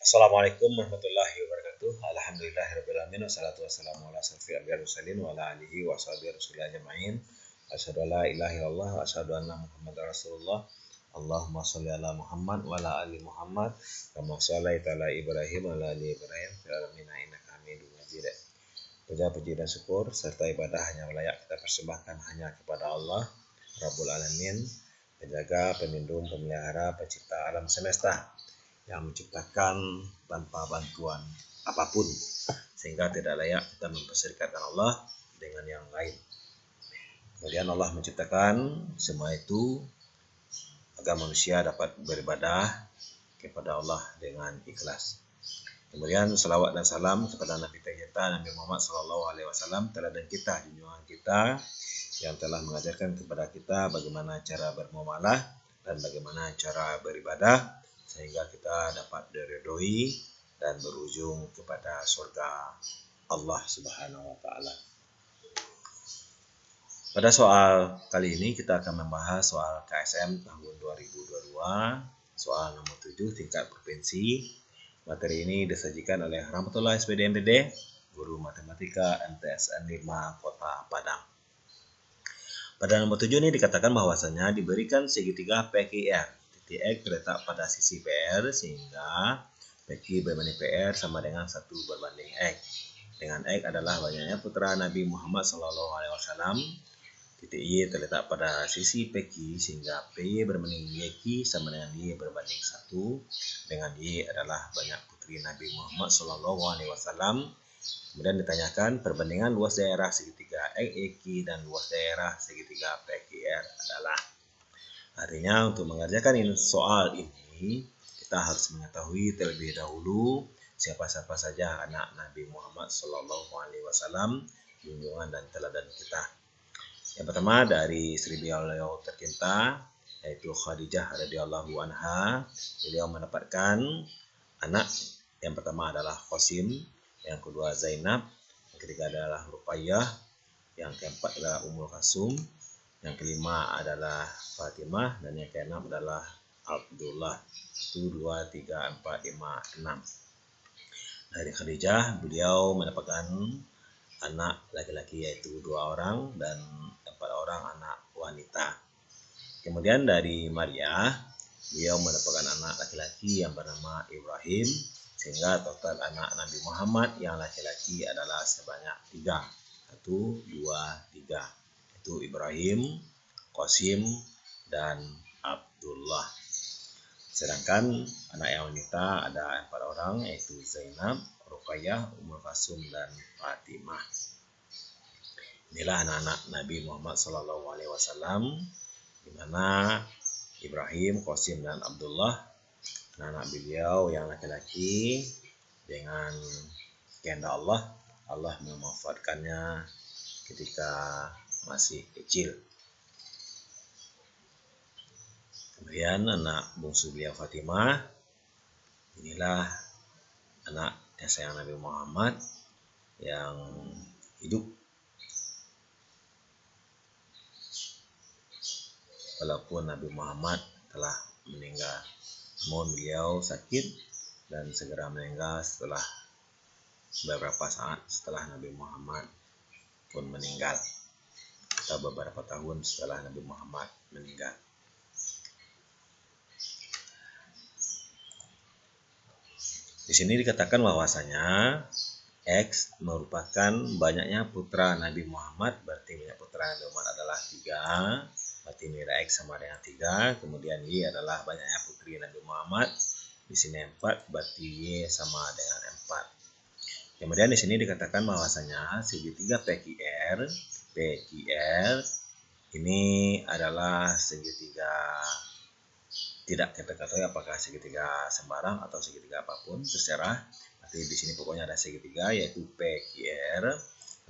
Assalamualaikum warahmatullahi wabarakatuh. Alhamdulillahirrahmanirrahim. Wassalatu wassalamu ala asyrofil anbiya'i wal mursalin wa ala alihi wa sahbihi rasulillah ajma'in. Asyhadu an la ilaha illallah wa asyhadu anna Muhammadar Rasulullah. Allahumma sholli ala Muhammad wa ala ali Muhammad kama shallaita ala Ibrahim wa ala ali Ibrahim fil alamin innaka Hamidum Majid. Puja puji dan syukur serta ibadah hanya layak kita persembahkan hanya kepada Allah Rabbul Alamin, penjaga, pelindung, pemelihara, pencipta alam semesta, yang menciptakan tanpa bantuan apapun, sehingga tidak layak kita memperserikatkan Allah dengan yang lain. Kemudian Allah menciptakan semua itu agar manusia dapat beribadah kepada Allah dengan ikhlas. Kemudian salawat dan salam kepada Nabi kita Nabi Muhammad SAW, teladan kita, junjungan kita, yang telah mengajarkan kepada kita bagaimana cara bermuamalah dan bagaimana cara beribadah, sehingga kita dapat diridhoi dan berujung kepada surga Allah Subhanahu wa taala. Pada soal kali ini kita akan membahas soal KSM tahun 2022, soal nomor 7 tingkat provinsi. Materi ini disajikan oleh Rahmatullah SPD MPD, Guru Matematika MTSN 5 Kota Padang. Pada nomor 7 ini dikatakan bahwasanya diberikan segitiga PQR. Titik X terletak pada sisi PR sehingga PQ berbanding PR sama dengan 1 berbanding X. Dengan X adalah banyaknya putra Nabi Muhammad SAW. Titik Y terletak pada sisi PQ sehingga PY berbanding YQ sama dengan Y berbanding 1. Dengan Y adalah banyak putri Nabi Muhammad SAW. Kemudian ditanyakan perbandingan luas daerah segitiga XYQ dan luas daerah segitiga PQR adalah. Artinya untuk mengerjakan soal ini kita harus mengetahui terlebih dahulu siapa-siapa saja anak Nabi Muhammad SAW, junjungan dan teladan kita. Yang pertama dari istri beliau tercinta, yaitu Khadijah radhiyallahu anha. Beliau mendapatkan anak yang pertama adalah Qasim, yang kedua Zainab, yang ketiga adalah Ruqayyah, yang keempat adalah Ummul Kalsum, yang kelima adalah Fatimah, dan yang keenam adalah Abdullah. 1, 2, 3, 4, 5, 6. Dari Khadijah beliau mendapatkan anak laki-laki yaitu 2 orang dan 4 orang anak wanita. Kemudian dari Maria, beliau mendapatkan anak laki-laki yang bernama Ibrahim, sehingga total anak Nabi Muhammad yang laki-laki adalah sebanyak 3. 1, 2, 3. Itu Ibrahim, Qasim, dan Abdullah. Sedangkan anak yang wanita ada 4 orang, yaitu Zainab, Ruqayyah, Ummul Kalsum, dan Fatimah. Inilah anak-anak Nabi Muhammad SAW, di mana Ibrahim, Qasim, dan Abdullah anak-anak beliau yang laki-laki dengan kehendak Allah mewafatkannya ketika masih kecil. Kemudian anak bungsu beliau Fatimah, inilah anak sayang Nabi Muhammad yang hidup walaupun Nabi Muhammad telah meninggal, namun beliau sakit dan segera meninggal setelah beberapa saat setelah Nabi Muhammad pun meninggal, atau beberapa tahun setelah Nabi Muhammad meninggal. Di sini dikatakan bahwasanya X merupakan banyaknya putra Nabi Muhammad, berarti banyak putra Nabi Muhammad adalah 3, berarti nilai X sama dengan 3. Kemudian Y adalah banyaknya putri Nabi Muhammad, di sini 4, berarti Y sama dengan 4. Kemudian di sini dikatakan bahwasanya segitiga PQR ini adalah segitiga tidak kita ketahui apakah segitiga sembarang atau segitiga apapun, terserah. Tapi di sini pokoknya ada segitiga yaitu PQR.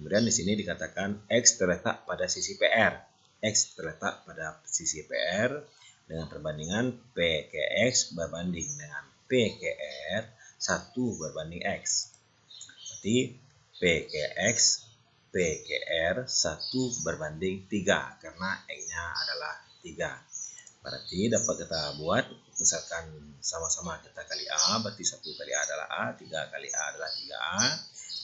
Kemudian di sini dikatakan X terletak pada sisi PR. X terletak pada sisi PR dengan perbandingan PQX berbanding dengan PQR 1 berbanding X. Berarti PQX PQR 1 berbanding 3 karena X-nya adalah 3. Berarti dapat kita buat, misalkan sama-sama kita kali A, berarti 1 kali A adalah A, 3 kali A adalah 3A.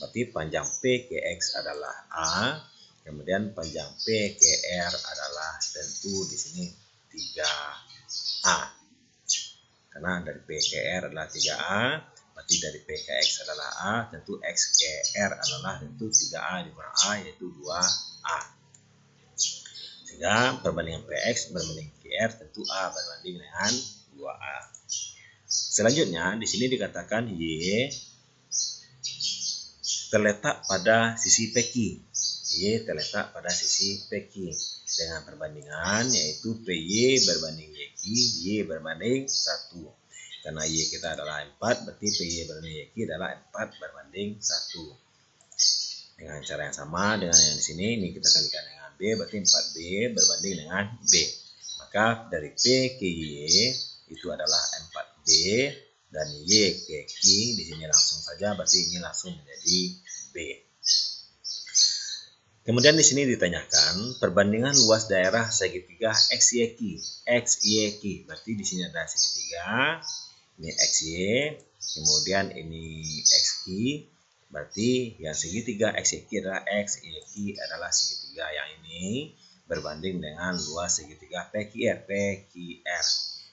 Berarti panjang PQX adalah A, kemudian panjang PQR adalah tentu di sini 3A. Karena dari PQR adalah 3A, berarti dari PKX adalah A, tentu XKR adalah tentu 3A dikurang A, yaitu 2A. Sehingga perbandingan PX berbanding QR tentu A berbanding dengan 2A. Selanjutnya di sini dikatakan Y terletak pada sisi PQ. Y terletak pada sisi PQ dengan perbandingan yaitu PY berbanding YQ, Y berbanding 1. Karena Y kita adalah 4, berarti PY berbanding YQ adalah 4 berbanding 1. Dengan cara yang sama dengan yang di sini, ini kita kalikan dengan B, berarti 4B berbanding dengan B. Maka dari P ke Y itu adalah 4B, dan Y ke Q di sini langsung saja, berarti ini langsung menjadi B. Kemudian di sini ditanyakan perbandingan luas daerah segitiga XYQ. XYQ berarti di sini ada segitiga, ini XY, kemudian ini XQ, berarti yang segitiga XYQ adalah XYQ adalah segitiga yang ini berbanding dengan luas segitiga PQR. PQR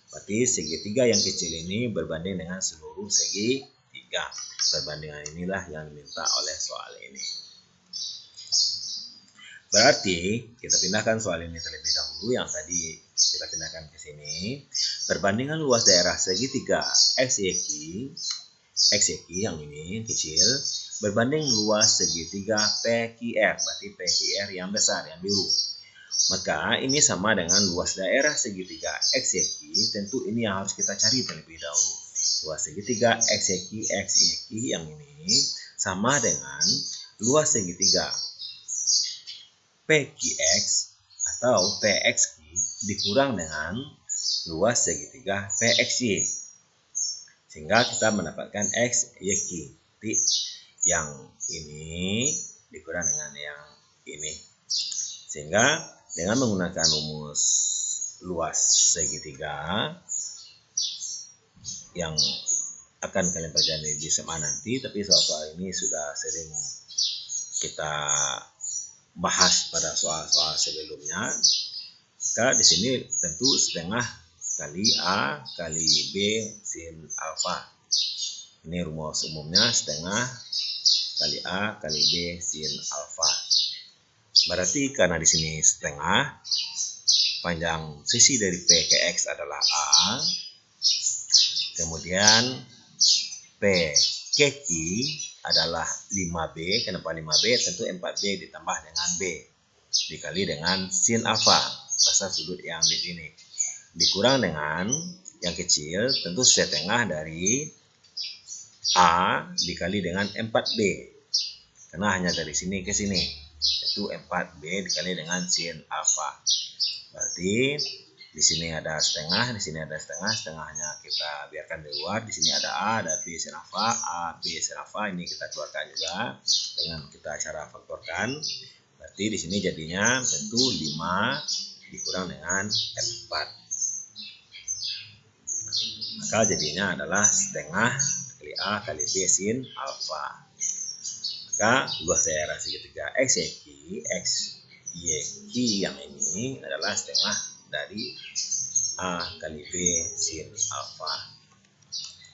berarti segitiga yang kecil ini berbanding dengan seluruh segitiga. Perbandingan inilah yang diminta oleh soal ini. Berarti kita pindahkan soal ini terlebih dahulu, yang tadi kita pindahkan ke sini. Perbandingan luas daerah segitiga XYQ yang ini kecil berbanding luas segitiga PQR, berarti PQR yang besar, yang biru. Maka ini sama dengan luas daerah segitiga XYQ, tentu ini yang harus kita cari terlebih dahulu. Luas segitiga XYQ yang ini sama dengan luas segitiga PQX atau PXQ dikurang dengan luas segitiga PXY, sehingga kita mendapatkan XYQ. Yang ini dikurang dengan yang ini, sehingga dengan menggunakan rumus luas segitiga yang akan kalian pelajari di SMA nanti, tapi soal-soal ini sudah sering kita bahas pada soal-soal sebelumnya. Maka di sini tentu setengah kali A kali B sin alfa. Ini rumus umumnya, setengah kali A kali B sin alfa. Berarti karena di sini setengah, panjang sisi dari P ke X adalah A, kemudian P ke Q adalah 5B. Kenapa 5B? Tentu 4B ditambah dengan B dikali dengan sin alfa, bahasa sudut yang di sini, dikurang dengan yang kecil, tentu setengah dari A dikali dengan 4B, karena hanya dari sini ke sini, itu 4B dikali dengan sin alfa. Berarti di sini ada setengah, di sini ada setengah, setengahnya kita biarkan di luar. Di sini ada A, ada B sin alfa, A, B sin alfa, ini kita keluarkan juga dengan kita cara faktorkan. Berarti di sini jadinya tentu 5 dikurang dengan 4. Maka jadinya adalah setengah kali A kali B sin alfa. Maka luas daerah segitiga XYQ yang ini adalah setengah dari A kali B sin alfa.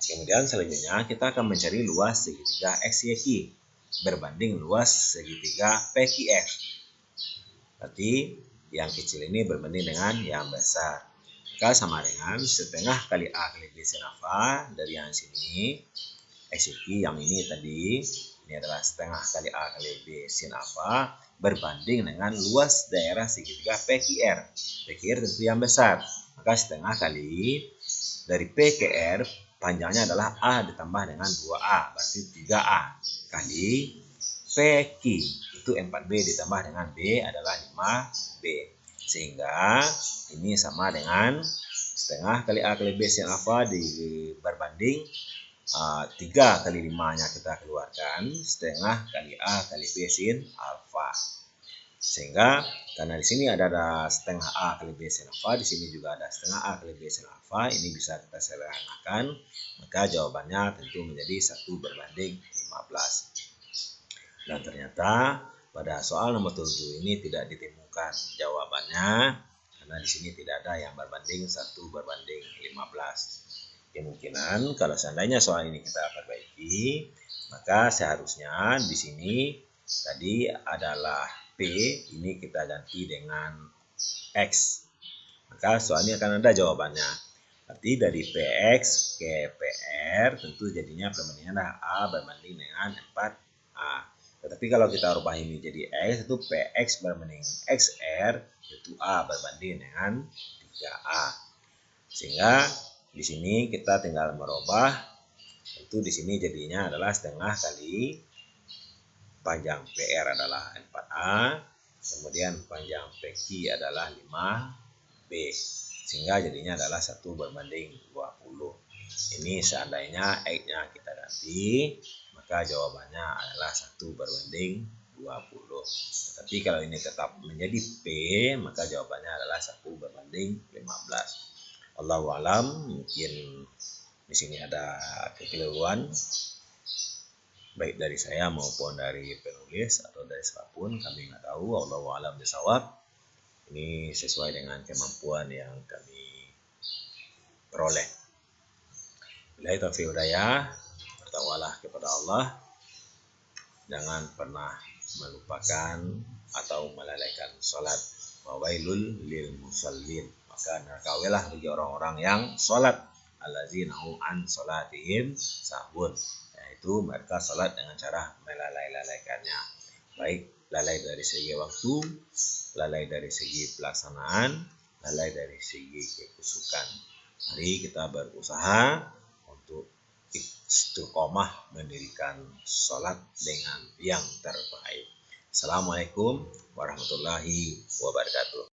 Kemudian selanjutnya kita akan mencari luas segitiga XYQ berbanding luas segitiga PQR. Berarti yang kecil ini berbanding dengan yang besar. Maka sama dengan setengah kali A kali B sin alfa dari yang sini. XYQ yang ini tadi, ini adalah setengah kali A kali B sin alfa berbanding dengan luas daerah segitiga PQR. PQR tentu yang besar. Maka setengah kali dari PQR, panjangnya adalah A ditambah dengan 2A, berarti 3A kali PQ, itu 4B ditambah dengan B adalah 5B. Sehingga ini sama dengan setengah kali A kali B sin alfa berbanding 3 kali 5 nya kita keluarkan, setengah kali A kali B sin alfa. Sehingga karena di sini ada setengah A kali B sin alfa, di sini juga ada setengah A kali B sin alfa, ini bisa kita sederhanakan, maka jawabannya tentu menjadi 1:15. Dan ternyata pada soal nomor 7 ini tidak ditemukan jawabannya, karena di sini tidak ada yang berbanding 1:15. Kemungkinan kalau seandainya soal ini kita perbaiki, maka seharusnya di sini tadi adalah P, ini kita ganti dengan X. Maka soal ini akan ada jawabannya. Berarti dari PX ke PR tentu jadinya perbandingan A berbanding dengan 4A. Tetapi kalau kita rubah ini jadi X, itu PX berbanding XR, itu A berbanding dengan 3A. Sehingga di sini kita tinggal merubah, tentu di sini jadinya adalah setengah kali panjang PR adalah 4A, kemudian panjang PQ adalah 5B, sehingga jadinya adalah 1:20. Ini seandainya X-nya kita ganti, maka jawabannya adalah 1:20. Tapi kalau ini tetap menjadi P, maka jawabannya adalah 1:15. Allahu alam, mungkin di sini ada kekeliruan baik dari saya maupun dari penulis atau dari siapapun, kami nggak tahu. Allahu alam bisawab. Ini sesuai dengan kemampuan yang kami peroleh. Billahi taufiq hidayah, bertakwalah kepada Allah. Jangan pernah melupakan atau melalaikan salat. Wawailul lil musallin. Maka nerakawilah bagi orang-orang yang salat. Allazina hum an salatihim sahun. Yaitu mereka salat dengan cara melalaikannya. Baik lalai dari segi waktu, lalai dari segi pelaksanaan, lalai dari segi kekusukan. Mari kita berusaha untuk istiqomah mendirikan salat dengan yang terbaik. Assalamualaikum warahmatullahi wabarakatuh.